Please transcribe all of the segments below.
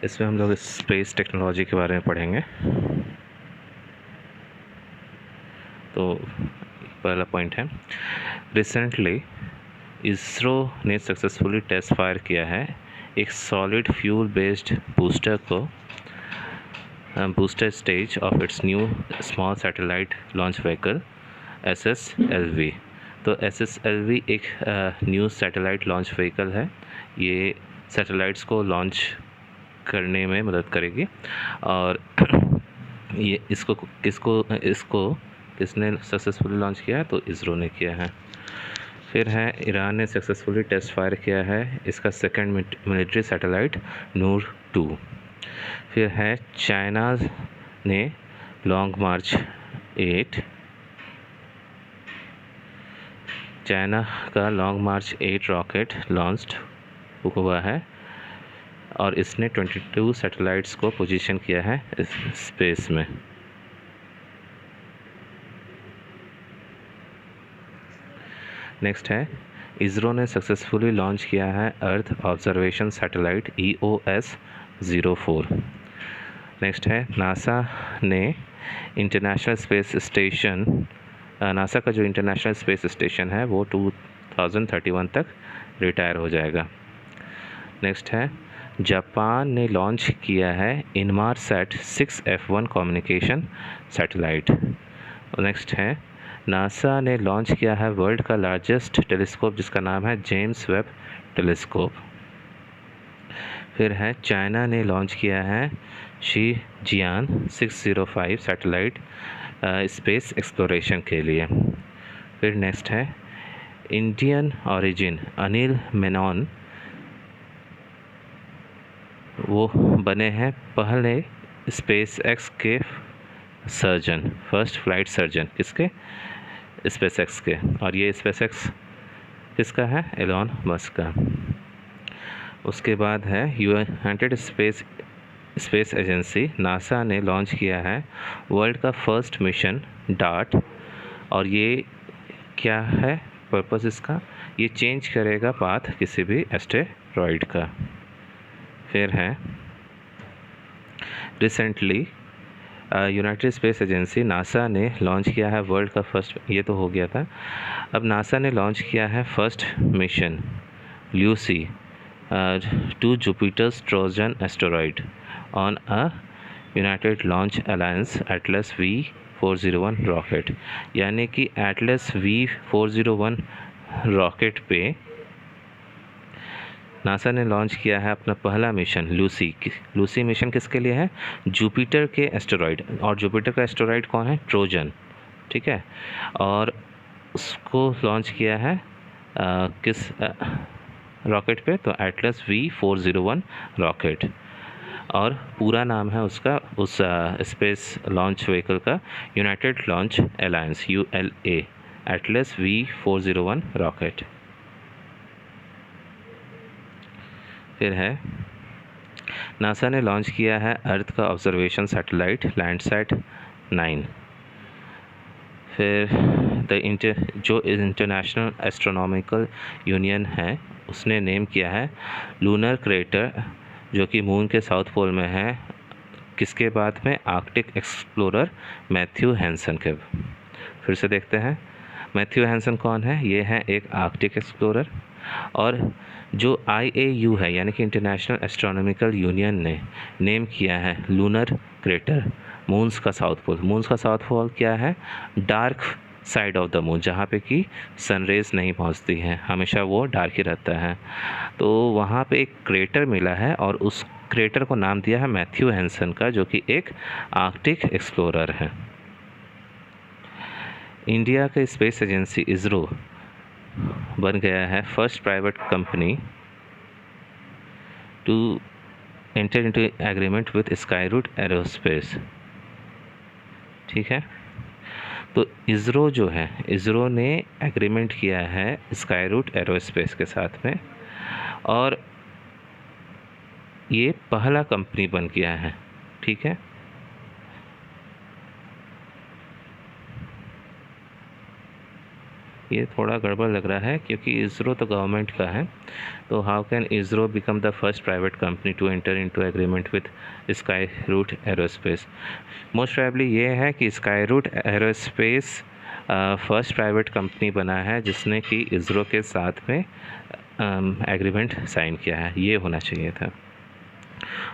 इसमें हम लोग स्पेस टेक्नोलॉजी के बारे में पढ़ेंगे। तो पहला पॉइंट है, रिसेंटली इसरो ने सक्सेसफुली टेस्ट फायर किया है एक सॉलिड फ्यूल बेस्ड बूस्टर को booster stage of its new small satellite launch vehicle SSLV। तो SSLV एक न्यू सैटेलाइट लॉन्च व्हीकल है। ये सैटेलाइट्स को लॉन्च करने में मदद करेगी। और ये इसको किसने सक्सेसफुली लॉन्च किया है? तो इसरो ने किया है। फिर है, ईरान ने सक्सेसफुली टेस्ट फायर किया है इसका सेकंड मिलिट्री सैटेलाइट नूर 2। फिर है, चाइना ने लॉन्ग मार्च 8 चाइना का लॉन्ग मार्च 8 रॉकेट लॉन्च्ड हुआ है और इसने 22 सैटेलाइट्स को पोजीशन किया है स्पेस में। नेक्स्ट है, इसरो ने सक्सेसफुली लॉन्च किया है earth observation satellite EOS 04। Next है, नासा का जो इंटरनेशनल स्पेस स्टेशन है वो 2031 तक रिटायर हो जाएगा। नेक्स्ट है, जापान ने लॉन्च किया है Inmarsat 6F1 communication satellite. Next है, नासा ने लॉन्च किया है वर्ल्ड का लार्जेस्ट टेलीस्कोप जिसका नाम है जेम्स वेब टेलीस्कोप। फिर है, चाइना ने लॉन्च किया है शीजियान 605 सैटेलाइट स्पेस एक्सप्लोरेशन के लिए। फिर नेक्स्ट है, इंडियन ऑरिजिन अनिल मेनन वो बने हैं पहले स्पेस एक्स के सर्जन, फर्स्ट फ्लाइट सर्जन। किसके? स्पेस एक्स के। और ये स्पेस एक्स किसका है? एलॉन मस्क का। उसके बाद है, यूनाइटेड स्पेस एजेंसी नासा ने लॉन्च किया है वर्ल्ड का फर्स्ट मिशन डार्ट। और ये क्या है पर्पस इसका? ये चेंज करेगा पाथ किसी भी एस्टेरॉयड का। फिर है, recently United space agency NASA ने लॉन्च किया है वर्ल्ड का फर्स्ट, ये तो हो गया था। अब नासा ने लॉन्च किया है first mission Lucy to Jupiter's trojan asteroid on a United Launch Alliance Atlas V401 rocket. यानी कि एटलस V401 रॉकेट पे नासा ने लॉन्च किया है अपना पहला मिशन लूसी मिशन किसके लिए है? जुपिटर के एस्टेरॉयड। और जुपिटर का एस्टेरॉयड कौन है? ट्रोजन। ठीक है। और उसको लॉन्च किया है किस रॉकेट पे? तो एटलस V401 रॉकेट। और पूरा नाम है उसका, उस स्पेस लॉन्च व्हीकल का, United Launch alliance ULA Atlas V401 rocket. फिर है, नासा ने लॉन्च किया है अर्थ का ऑब्जर्वेशन सैटेलाइट लैंडसैट 9। फिर जो इंटरनेशनल एस्ट्रोनॉमिकल यूनियन है उसने नेम किया है लूनर क्रेटर जो कि मून के साउथ पोल में है, किसके बाद में? आर्कटिक एक्सप्लोरर मैथ्यू हैंसन के। फिर से देखते हैं, मैथ्यू हैंसन कौन है? ये है एक आर्कटिक एक्सप्लोरर। और जो IAU है यानी कि इंटरनेशनल एस्ट्रोनॉमिकल यूनियन ने नेम किया है लूनर क्रेटर मून्स का साउथ पोल। मून्स का साउथ पोल क्या है? Dark side of the moon, जहाँ पे कि सनरेज नहीं पहुँचती हैं, हमेशा वो डार्क ही रहता है। तो वहाँ पे एक क्रेटर मिला है और उस क्रेटर को नाम दिया है मैथ्यू हैंसन का, जो कि एक आर्कटिक एक्सप्लोरर है। इंडिया का स्पेस एजेंसी इसरो बन गया है first private company to enter into agreement with Skyroot Aerospace. ठीक है। तो इसरो जो है, इसरो ने एग्रीमेंट किया है स्काईरूट एरोस्पेस के साथ में और ये पहला कंपनी बन गया है। ठीक है। ये थोड़ा गड़बड़ लग रहा है क्योंकि इसरो तो गवर्नमेंट का है, तो how can ISRO become the first private company to enter into agreement with Skyroot Aerospace. Most probably ये है कि Skyroot Aerospace first private company बना है जिसने कि इसरो के साथ में एग्रीमेंट साइन किया है, ये होना चाहिए था।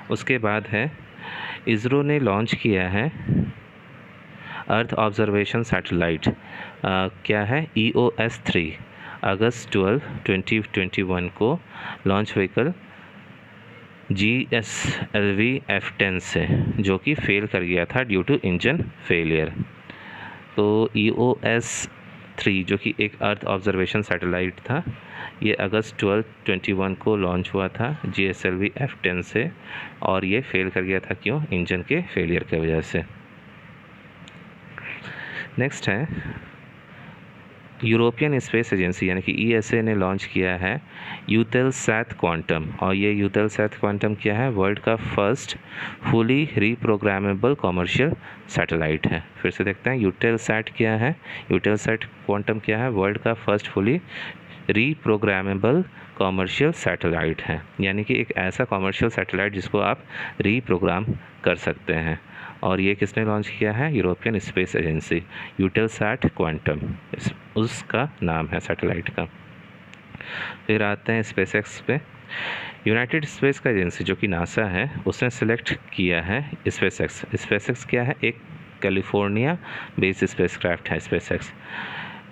उसके बाद है इसरो ने लॉन्च किया है अर्थ ऑब्जर्वेशन सैटेलाइट, क्या है EOS 3, अगस्त 12, 2021 को लॉन्च व्हीकल GSLV F10 से, जो कि फेल कर गया था ड्यू टू इंजन फेलियर। तो EOS 3 जो कि एक अर्थ ऑब्जर्वेशन सैटेलाइट था, ये अगस्त 12, 2021 को लॉन्च हुआ था GSLV F10 से, और ये फेल कर गया था। क्यों? इंजन के फेलियर की वजह से। नेक्स्ट है यूरोपियन स्पेस एजेंसी यानी कि ESA ने लॉन्च किया है यूटेलसैट क्वांटम, और ये यूटेलसैट क्वांटम क्या है? वर्ल्ड का first fully reprogrammable commercial satellite है। फिर से देखते हैं यूटेलसैट क्या है। यूटेलसैट क्वांटम क्या है? वर्ल्ड का first fully reprogrammable commercial satellite है, यानी कि एक ऐसा कमर्शियल सैटेलाइट जिसको आप रीप्रोग्राम कर सकते हैं। और ये किसने लॉन्च किया है? European space agency, Eutelsat quantum उसका नाम है सैटेलाइट का। फिर आते हैं स्पेसएक्स पे। यूनाइटेड स्पेस का एजेंसी जो कि नासा है, उसने सेलेक्ट किया है स्पेसएक्स। स्पेसएक्स क्या है? एक कैलिफोर्निया बेस्ड स्पेसक्राफ्ट है स्पेसएक्स।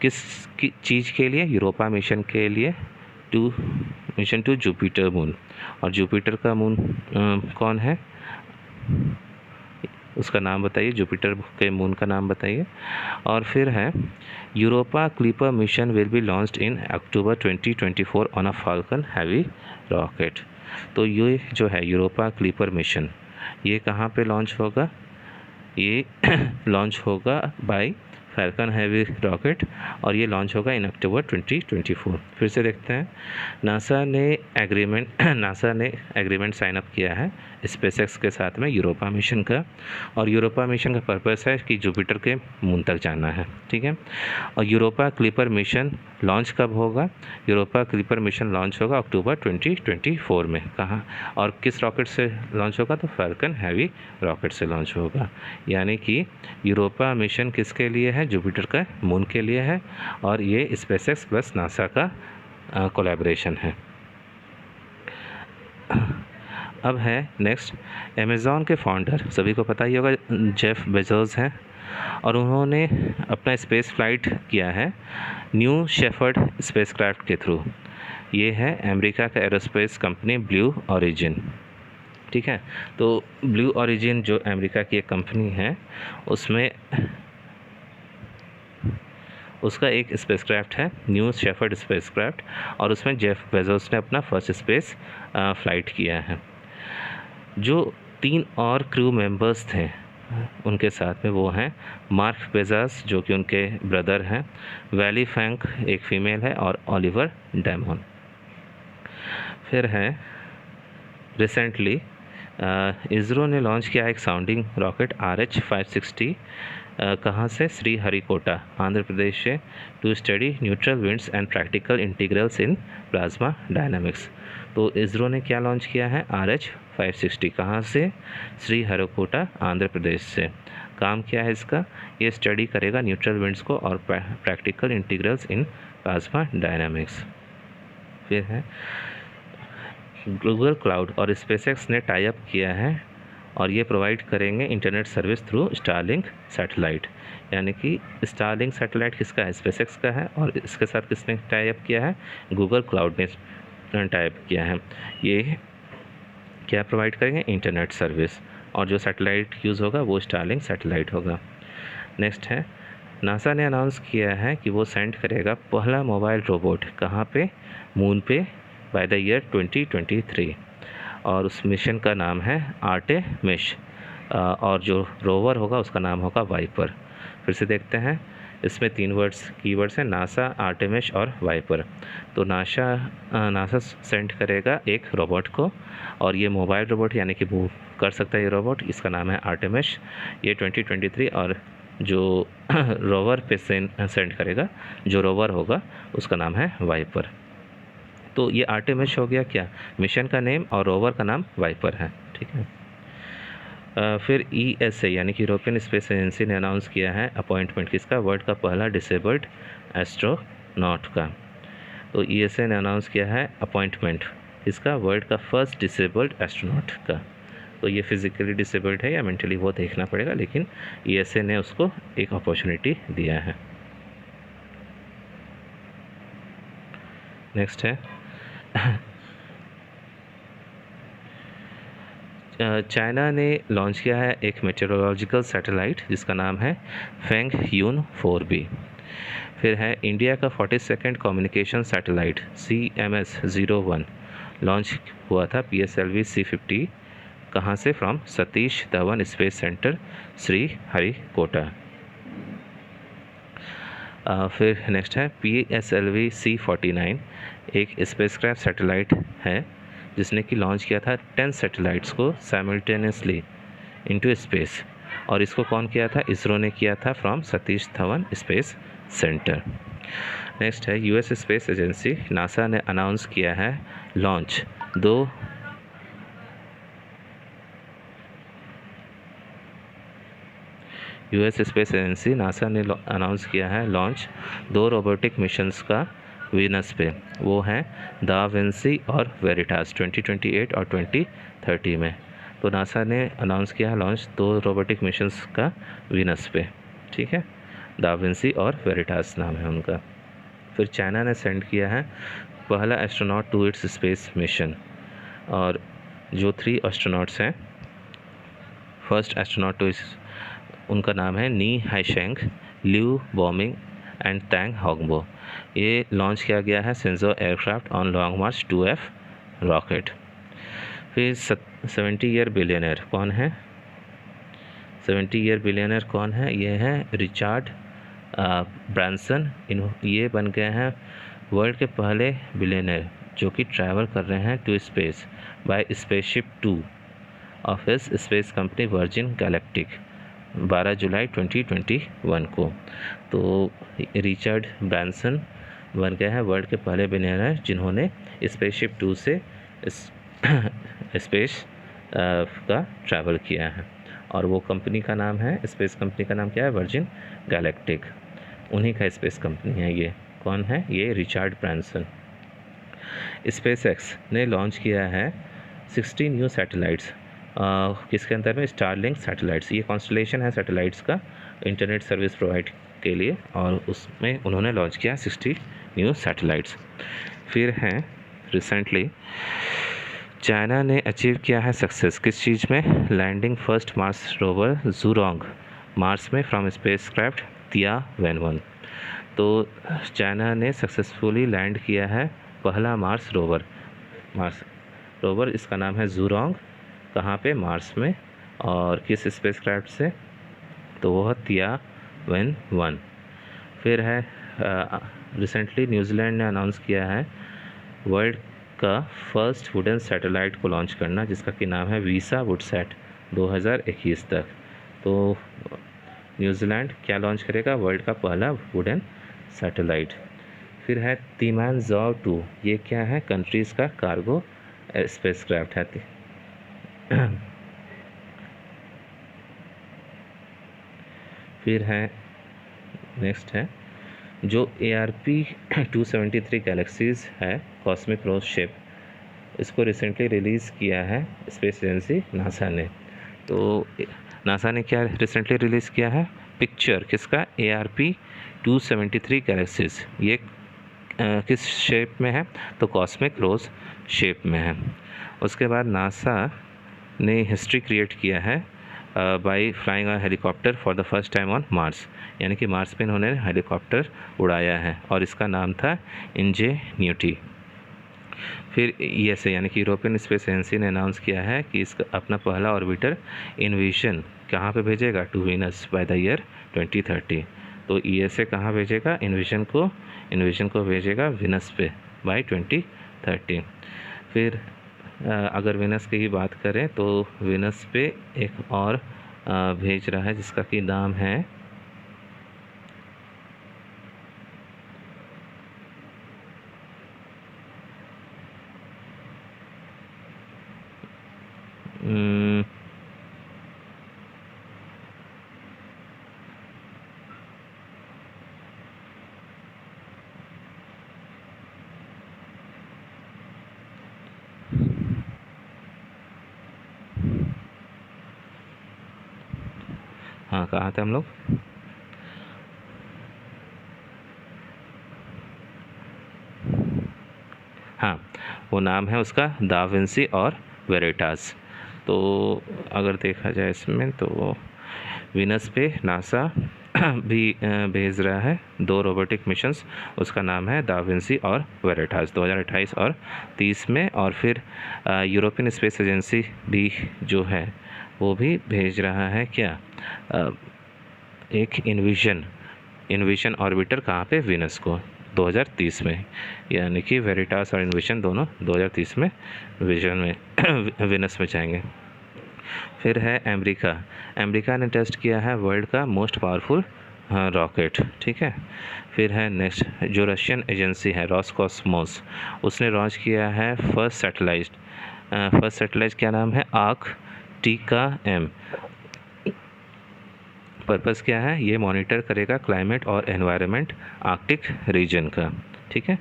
किस चीज़ के लिए? यूरोपा मिशन के लिए, मिशन टू जुपिटर मून। और जुपिटर का मून कौन है? उसका नाम बताइए, जुपिटर के मून का नाम बताइए। और फिर है Europa clipper mission will be launched in October 2024 on a falcon heavy rocket. तो ये जो है यूरोपा क्लिपर मिशन, ये कहाँ पे लॉन्च होगा? ये लॉन्च होगा बाय फाल्कन हैवी रॉकेट, और ये लॉन्च होगा इन अक्टूबर 2024। फिर से देखते हैं नासा ने एग्रीमेंट साइन अप किया है स्पेसएक्स के साथ में यूरोपा मिशन का, और यूरोपा मिशन का पर्पस है कि जुपिटर के मून तक जाना है, ठीक है। और यूरोपा क्लिपर मिशन लॉन्च कब होगा? यूरोपा क्लिपर मिशन लॉन्च होगा अक्टूबर 2024 में। कहाँ और किस रॉकेट से लॉन्च होगा? तो फाल्कन हैवी रॉकेट से लॉन्च होगा। यानी कि यूरोपा मिशन किसके लिए है? जुपिटर का मून के लिए है, और ये स्पेसएक्स प्लस नासा का कोलैबोरेशन है। अब है नेक्स्ट, अमेज़ॉन के फाउंडर सभी को पता ही होगा जेफ बेजोस हैं, और उन्होंने अपना स्पेस फ्लाइट किया है न्यू शेफर्ड स्पेसक्राफ्ट के थ्रू। ये है अमेरिका का एरोस्पेस कंपनी ब्लू ओरिजिन, ठीक है। तो ब्लू ओरिजिन जो अमेरिका की एक कंपनी है, उसमें उसका एक स्पेसक्राफ्ट है न्यू शेफर्ड स्पेसक्राफ्ट, और उसमें जेफ बेजोस ने अपना फर्स्ट स्पेस फ्लाइट किया है। जो 3 और क्रू मेंबर्स थे उनके साथ में, वो हैं मार्क बेजोस जो कि उनके ब्रदर हैं, वैली फैंक एक फ़ीमेल है, और ओलिवर डेमन। फिर है रिसेंटली इसरो ने लॉन्च किया एक साउंडिंग रॉकेट RH-560, कहाँ से? श्रीहरिकोटा आंध्र प्रदेश से, to study neutral winds and practical integrals in plasma dynamics. तो इसरो ने क्या लॉन्च किया है? RH-560, कहाँ से? श्रीहरिकोटा आंध्र प्रदेश से। काम क्या है इसका? ये स्टडी करेगा न्यूट्रल विंड्स को और practical integrals in plasma dynamics. फिर है गूगल क्लाउड और स्पेसएक्स ने टाई अप किया है, और ये प्रोवाइड करेंगे internet service through Starlink satellite. यानी कि स्टारलिंक सैटेलाइट किसका है? स्पेसएक्स का है, और इसके साथ किसने टाई अप किया है? गूगल क्लाउड ने टाई अप किया है। ये क्या प्रोवाइड करेंगे? इंटरनेट सर्विस, और जो सैटेलाइट यूज़ होगा वो स्टारलिंक सैटेलाइट होगा। नेक्स्ट है नासा ने अनाउंस किया है कि वो सेंड करेगा पहला मोबाइल रोबोट, कहाँ पे? मून पे, बाय द ईयर 2023, और उस मिशन का नाम है आर्टेमिस, और जो रोवर होगा उसका नाम होगा वाइपर। फिर से देखते हैं, इसमें 3 कीवर्ड्स हैं, नासा, आर्टेमिस और वाइपर। तो नासा सेंड करेगा एक रोबोट को, और ये मोबाइल रोबोट यानी कि मूव कर सकता है ये रोबोट, इसका नाम है आर्टेमिस। ये 2023 और जो रोवर पे सेंड करेगा, जो रोवर होगा उसका नाम है वाइपर। तो ये आर्टेमिस हो गया क्या, मिशन का नेम, और रोवर का नाम वाइपर है, ठीक है। फिर ESA यानी कि यूरोपियन स्पेस एजेंसी ने अनाउंस किया है अपॉइंटमेंट किसका, वर्ल्ड का पहला डिसेबल्ड एस्ट्रोनॉट का। तो ESA ने अनाउंस किया है अपॉइंटमेंट इसका, वर्ल्ड का फर्स्ट डिसेबल्ड एस्ट्रोनॉट का। तो ये फिज़िकली डिसेबल्ड है या मेंटली वो देखना पड़ेगा, लेकिन ESA ने उसको एक अपॉर्चुनिटी दिया है। नेक्स्ट है चाइना ने लॉन्च किया है एक मेटेरोलॉजिकल सैटेलाइट जिसका नाम है फेंगह्यून 4B। फिर है इंडिया का 42nd communication satellite CMS-01 launch हुआ था PSLV C50 कहाँ से, from Satish Dhawan space centre Shri Harikota. फिर नेक्स्ट है PSLV C49 एक स्पेसक्राफ्ट सैटेलाइट है जिसने कि लॉन्च किया था 10 सैटेलाइट्स को साइमल्टेनियसली इनटू स्पेस, और इसको कौन किया था, इसरो ने किया था from Satish Dhawan space centre. Next है US स्पेस एजेंसी नासा ने अनाउंस किया है launch US space agency NASA ने अनाउंस किया है लॉन्च 2 रोबोटिक मिशंस का वीनस पे, वो हैं दा विंसी और वेरिटास 2028 और 2030 में। तो नासा ने अनाउंस किया है लॉन्च 2 रोबोटिक मिशंस का वीनस पे, ठीक है, दा विंसी और वेरिटास नाम है उनका। फिर चाइना ने सेंड किया है पहला astronaut to its space mission, और जो 3 एस्ट्रोनॉट्स हैं, फर्स्ट एस्ट्रोनॉट टू उनका नाम है नी हाइशेंग, लिू बॉमिंग एंड तैंग होंगबो। ये लॉन्च किया गया है Shinzo aircraft on long March 2F rocket. फिर 70 ईयर बिलियनर कौन है, 70 ईयर बिलियनर कौन है, ये है रिचर्ड ब्रांसन। ये बन गए हैं वर्ल्ड के पहले बिलियनर जो कि ट्रैवल कर रहे हैं to space by spaceship 2 of his space company Virgin Galactic 12 जुलाई 2021 को। तो रिचर्ड ब्रांसन बन गए हैं वर्ल्ड के पहले बिलियनर जिन्होंने स्पेसशिप 2 से स्पेस का ट्रैवल किया है, और वो कंपनी का नाम है, स्पेस कंपनी का नाम क्या है, वर्जिन गैलेक्टिक। उन्हीं का स्पेस कंपनी है ये। कौन है ये, रिचर्ड ब्रांसन। SpaceX ने लॉन्च किया है 60 न्यू सैटेलाइट्स, किसके अंदर में, स्टारलिंक सैटेलाइट्स। ये कॉन्स्टलेशन है सैटेलाइट्स का इंटरनेट सर्विस प्रोवाइड के लिए, और उसमें उन्होंने लॉन्च किया 60 न्यू सैटेलाइट्स। फिर हैं रिसेंटली चाइना ने अचीव किया है सक्सेस किस चीज़ में, landing first Mars rover Zhurong Mars में फ्रॉम स्पेसक्राफ्ट तियावेन-1। तो चाइना ने सक्सेसफुली लैंड किया है पहला मार्स रोवर, इसका नाम है जूरोंग, कहाँ पे, मार्स में, और किस स्पेसक्राफ्ट से, तो वह तियावेन-1। फिर है रिसेंटली न्यूजीलैंड ने अनाउंस किया है वर्ल्ड का फर्स्ट वुडन सैटेलाइट को लॉन्च करना, जिसका कि नाम है वीसा वुडसैट 2021 तक। तो न्यूजीलैंड क्या लॉन्च करेगा, वर्ल्ड का पहला वुडन सैटेलाइट। फिर है तिमानजाओ 2, ये क्या है, कंट्रीज़ का कार्गो स्पेसक्राफ्ट है। फिर है नेक्स्ट है जो ARP 273 गैलेक्सीज है कॉस्मिक रोज शिप, इसको रिसेंटली रिलीज़ किया है स्पेस एजेंसी नासा ने। तो नासा ने क्या रिसेंटली रिलीज़ किया है, पिक्चर किसका, ARP 273 गैलेक्सीज। ये किस शेप में है, तो कॉस्मिक रोज शेप में है। उसके बाद नासा ने हिस्ट्री क्रिएट किया है by flying a helicopter for the first time on Mars, यानी कि मार्स पे इन्होंने हेलीकॉप्टर उड़ाया है, और इसका नाम था इंजेन्यूटी। फिर ESA यानी कि यूरोपियन स्पेस एजेंसी ने अनाउंस किया है कि इसका अपना पहला ऑर्बिटर इनविजन कहाँ पे भेजेगा, to Venus by the year 2030। तो ESA कहाँ भेजेगा, इनविजन को भेजेगा वीनस पे बाय 2030। फिर अगर वीनस की ही बात करें तो वीनस पे एक और भेज रहा है जिसका कि नाम है हम्म, हाँ, कहाँ थे हम लोग? हाँ, वो नाम है उसका दा विंसी और वेरेटास। तो अगर देखा जाए इसमें तो वीनस पे नासा भी भेज रहा है 2 रोबोटिक मिशंस। उसका नाम है दा विंसी और वेरेटास 2028 और 30 में। और फिर यूरोपियन स्पेस एजेंसी भी जो है वो भी भेज रहा है क्या, अ, एक इन्विशन ऑर्बिटर, कहाँ पे? वीनस को 2030 में। यानी कि वेरिटास और इन्विशन दोनों 2030 में विजन में वीनस में जाएंगे। फिर है अमेरिका ने टेस्ट किया है वर्ल्ड का मोस्ट पावरफुल रॉकेट, ठीक है। फिर है नेक्स्ट जो रशियन एजेंसी है रॉसकॉस्मोस, उसने लॉन्च किया है फर्स्ट सैटेलाइट क्या नाम है? Arktika M. पर्पस क्या है? ये मॉनिटर करेगा क्लाइमेट और एनवायरनमेंट आर्कटिक रीजन का, ठीक है।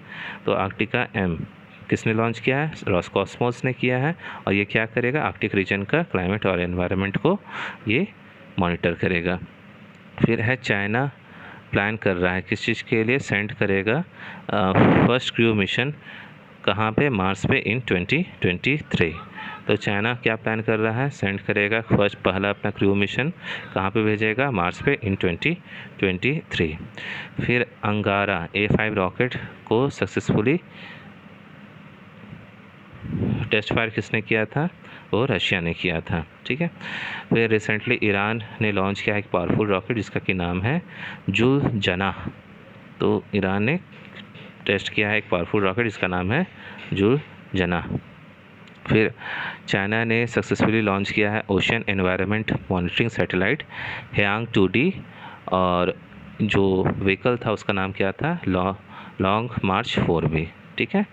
तो आर्कटिका एम किसने लॉन्च किया है? रॉसकॉस्मोस ने किया है। और ये क्या करेगा? आर्कटिक रीजन का क्लाइमेट और एनवायरनमेंट को ये मॉनिटर करेगा। फिर है चाइना प्लान कर रहा है किस चीज़ के लिए सेंड करेगा फर्स्ट क्रू मिशन, कहाँ पे? मार्स पे इन 2023। तो चाइना क्या प्लान कर रहा है? सेंड करेगा फर्स्ट पहला अपना क्रू मिशन, कहाँ पे भेजेगा? मार्स पे इन 2023। फिर अंगारा A5 रॉकेट को सक्सेसफुली टेस्ट फायर किसने किया था? वो रशिया ने किया था, ठीक है। फिर रिसेंटली ईरान ने लॉन्च किया एक पावरफुल रॉकेट जिसका कि नाम है जुल जना। तो ईरान ने टेस्ट किया है एक पावरफुल रॉकेट जिसका नाम है जुल जना। फिर चाइना ने सक्सेसफुली लॉन्च किया है ocean environment monitoring satellite Haiyang 2D। और जो व्हीकल था उसका नाम क्या था? लॉन्ग मार्च 4B, ठीक है।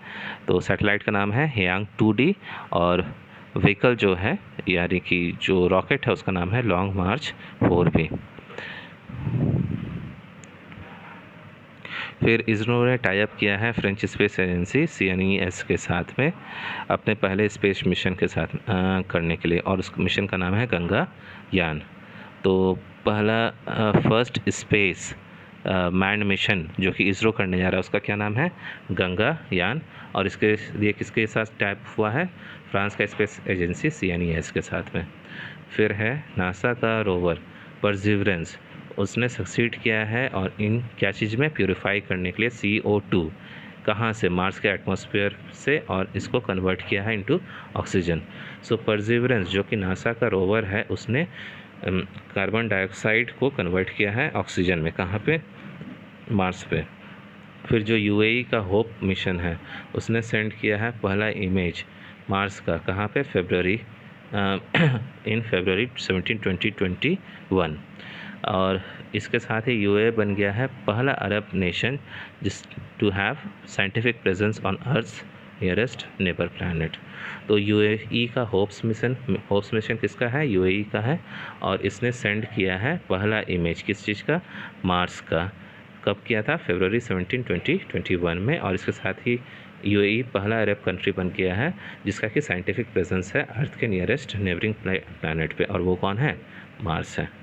तो सैटेलाइट का नाम है हेयांग 2D और व्हीकल जो है यानी कि जो रॉकेट है उसका नाम है लॉन्ग मार्च 4B। फिर इसरो ने टाई अप किया है फ्रेंच स्पेस एजेंसी CNES के साथ में अपने पहले स्पेस मिशन के साथ करने के लिए, और उस मिशन का नाम है गंगायान। तो पहला फर्स्ट स्पेस मैंड मिशन जो कि इसरो करने जा रहा है उसका क्या नाम है? गंगायान। और इसके लिए किसके साथ टाइप हुआ है? फ्रांस का स्पेस एजेंसी CNES के साथ में। फिर है नासा का रोवर परसिवरेंस, उसने सक्सीड किया है और इन क्या चीज़ में? प्योरीफाई करने के लिए CO2 कहाँ से? मार्स के एटमॉस्फेयर से, और इसको कन्वर्ट किया है इनटू ऑक्सीजन। सो परसिवरेंस जो कि नासा का रोवर है उसने कार्बन डाइऑक्साइड को कन्वर्ट किया है ऑक्सीजन में, कहाँ पे? मार्स पे। फिर जो UAE का होप मिशन है उसने सेंड किया है पहला इमेज मार्स का, कहाँ पे? इन फरवरी 17, 2021। और इसके साथ ही UAE बन गया है पहला अरब नेशन जिस to have scientific presence on earth's nearest neighbour planet. तो UAE का होप्स मिशन किसका है? UAE का है। और इसने सेंड किया है पहला इमेज किस चीज़ का? मार्स का। कब किया था? फरवरी 17, 2021 में। और इसके साथ ही UAE पहला अरब कंट्री बन गया है जिसका कि साइंटिफिक प्रेजेंस है अर्थ के नियरेस्ट नेबरिंग प्लैनेट पे, और वो कौन है? मार्स है।